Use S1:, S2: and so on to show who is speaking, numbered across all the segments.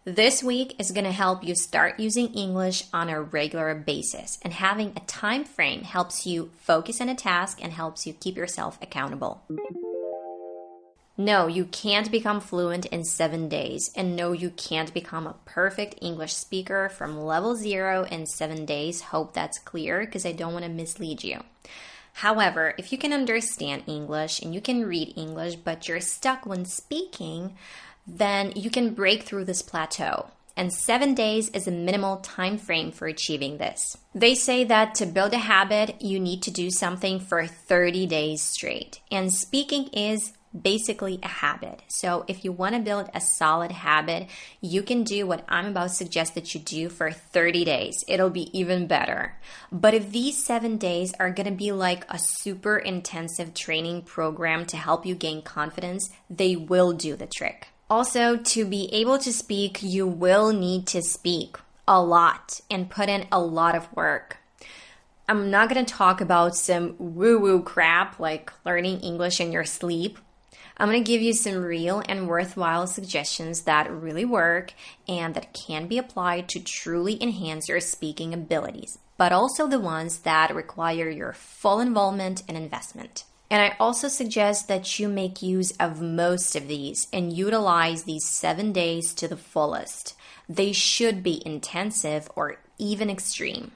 S1: This week is going to help you start using English on a regular basis, and having a time frame helps you focus on a task and helps you keep yourself accountable. No, you can't become fluent in 7 days, and no, you can't become a perfect English speaker from level 0 in 7 days. Hope that's clear because I don't want to mislead you. However, if you can understand English and you can read English, but you're stuck when speaking, then you can break through this plateau. And 7 days is a minimal time frame for achieving this. They say that to build a habit, you need to do something for 30 days straight. And speaking is basically a habit. So if you want to build a solid habit, you can do what I'm about to suggest that you do for 30 days. It'll be even better. But if these 7 days are going to be like a super intensive training program to help you gain confidence, they will do the trick. Also, to be able to speak, you will need to speak a lot and put in a lot of work. I'm not going to talk about some woo-woo crap like learning English in your sleep. I'm going to give you some real and worthwhile suggestions that really work and that can be applied to truly enhance your speaking abilities, but also the ones that require your full involvement and investment. And I also suggest that you make use of most of these and utilize these 7 days to the fullest. They should be intensive or even extreme.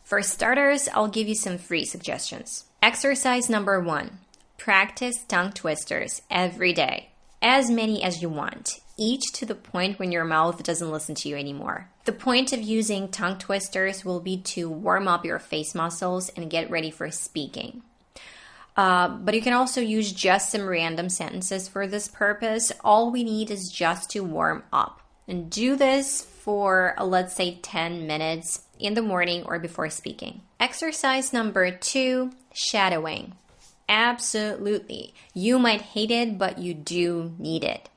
S1: For starters, I'll give you some free suggestions. Exercise number 1. Practice tongue twisters every day, as many as you want, each to the point when your mouth doesn't listen to you anymore. The point of using tongue twisters will be to warm up your face muscles and get ready for speaking. But you can also use just some random sentences for this purpose. All we need is just to warm up. And do this for, let's say, 10 minutes in the morning or before speaking. Exercise number 2, shadowing. Absolutely. You might hate it, but you do need it.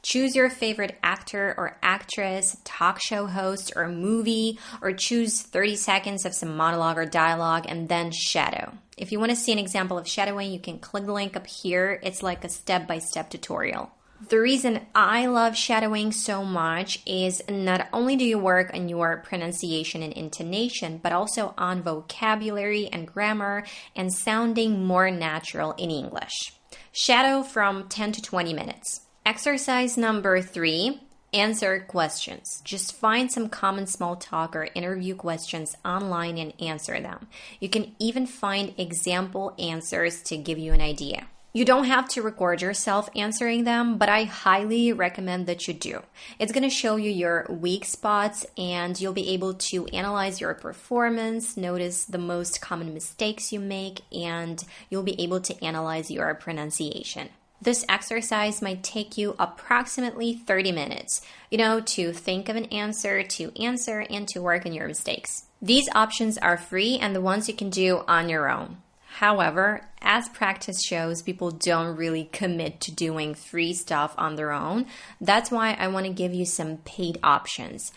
S1: Choose your favorite actor or actress, talk show host or movie, or choose 30 seconds of some monologue or dialogue and then shadow. If you want to see an example of shadowing, you can click the link up here. It's like a step-by-step tutorial. The reason I love shadowing so much is not only do you work on your pronunciation and intonation, but also on vocabulary and grammar and sounding more natural in English. Shadow from 10 to 20 minutes. Exercise number 3, answer questions. Just find some common small talk or interview questions online and answer them. You can even find example answers to give you an idea. You don't have to record yourself answering them, but I highly recommend that you do. It's going to show you your weak spots and you'll be able to analyze your performance, notice the most common mistakes you make, and you'll be able to analyze your pronunciation. This exercise might take you approximately 30 minutes, to think of an answer, to answer, and to work on your mistakes. These options are free and the ones you can do on your own. However, as practice shows, people don't really commit to doing free stuff on their own. That's why I want to give you some paid options.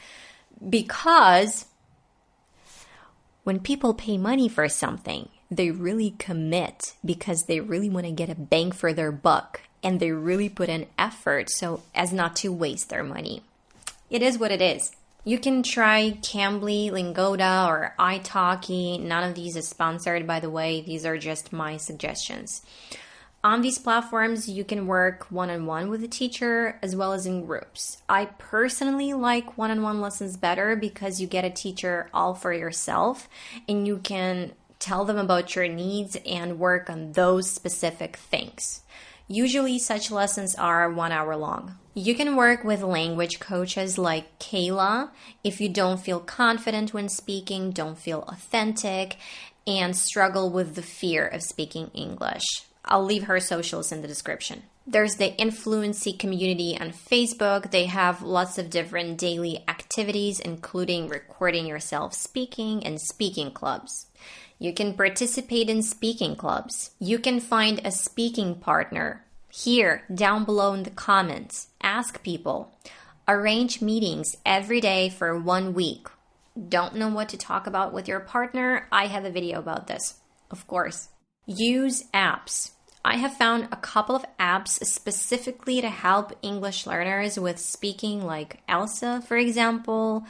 S1: Because when people pay money for something, they really commit because they really want to get a bang for their buck and they really put in effort so as not to waste their money. It is what it is. You can try Cambly, Lingoda, or italki. None of these is sponsored, by the way. These are just my suggestions. On these platforms, you can work one-on-one with a teacher as well as in groups. I personally like one-on-one lessons better because you get a teacher all for yourself and you can tell them about your needs and work on those specific things. Usually such lessons are 1 hour long. You can work with language coaches like Kayla if you don't feel confident when speaking, don't feel authentic, and struggle with the fear of speaking English. I'll leave her socials in the description. There's the Influency community on Facebook. They have lots of different daily activities, including recording yourself speaking and speaking clubs. You can participate in speaking clubs. You can find a speaking partner. Here, down below in the comments, ask people. Arrange meetings every day for 1 week. Don't know what to talk about with your partner? I have a video about this, of course. Use apps. I have found a couple of apps specifically to help English learners with speaking, like Elsa, for example.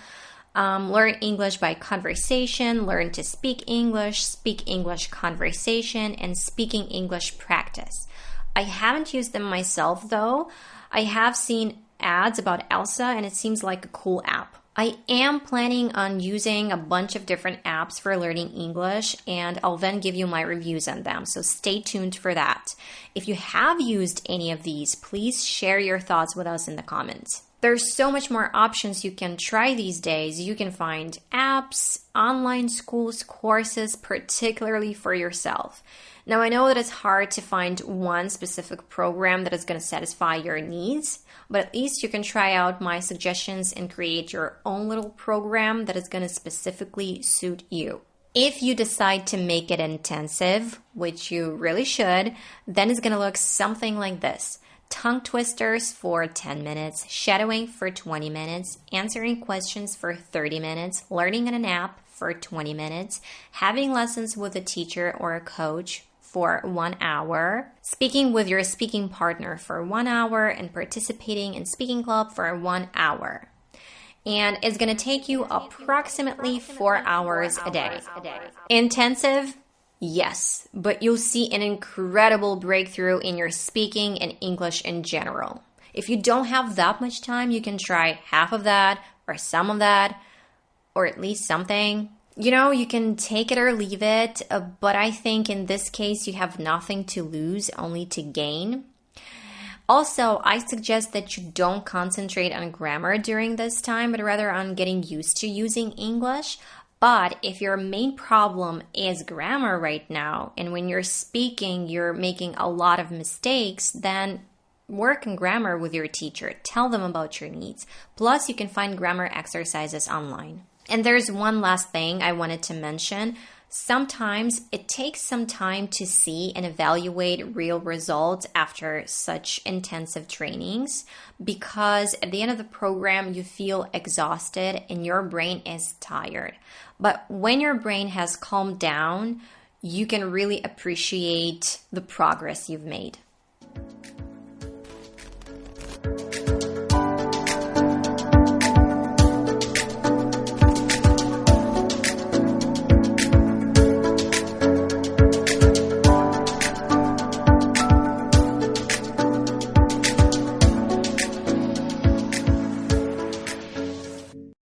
S1: Learn English by conversation, learn to speak English conversation, and speaking English practice. I haven't used them myself though. I have seen ads about Elsa and it seems like a cool app. I am planning on using a bunch of different apps for learning English, and I'll then give you my reviews on them, so stay tuned for that. If you have used any of these, please share your thoughts with us in the comments. There's so much more options you can try these days. You can find apps, online schools, courses, particularly for yourself. Now, I know that it's hard to find one specific program that is going to satisfy your needs, but at least you can try out my suggestions and create your own little program that is going to specifically suit you. If you decide to make it intensive, which you really should, then it's going to look something like this. Tongue twisters for 10 minutes, shadowing for 20 minutes, answering questions for 30 minutes, learning on an app for 20 minutes, having lessons with a teacher or a coach for 1 hour, speaking with your speaking partner for 1 hour, and participating in speaking club for 1 hour. And it's going to take you approximately 4 hours a day. Intensive? Yes, but you'll see an incredible breakthrough in your speaking and English in general. If you don't have that much time, you can try half of that or some of that, or at least something. You know, you can take it or leave it, but I think in this case, you have nothing to lose, only to gain. Also, I suggest that you don't concentrate on grammar during this time, but rather on getting used to using English. But if your main problem is grammar right now, and when you're speaking, you're making a lot of mistakes, then work on grammar with your teacher. Tell them about your needs. Plus, you can find grammar exercises online. And there's one last thing I wanted to mention. Sometimes it takes some time to see and evaluate real results after such intensive trainings, because at the end of the program, you feel exhausted and your brain is tired. But when your brain has calmed down, you can really appreciate the progress you've made.